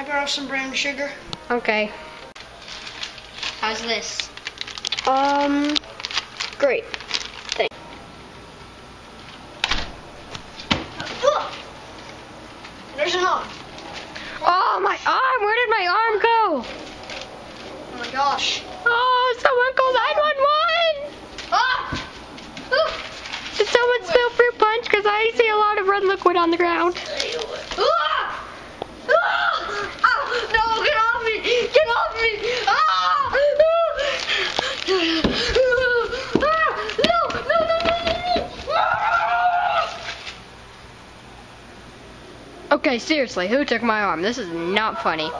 I borrow some brown sugar? Okay. How's this? Great. There's an arm. Oh, my arm! Where did my arm go? Oh my gosh. Oh, someone call 911! Ah! Did someone spill fruit punch? Because I see a lot of red liquid on the ground. Ah! Ah! Ah! No, get off me! Get off me! Ah! Okay, seriously, who took my arm? This is not funny.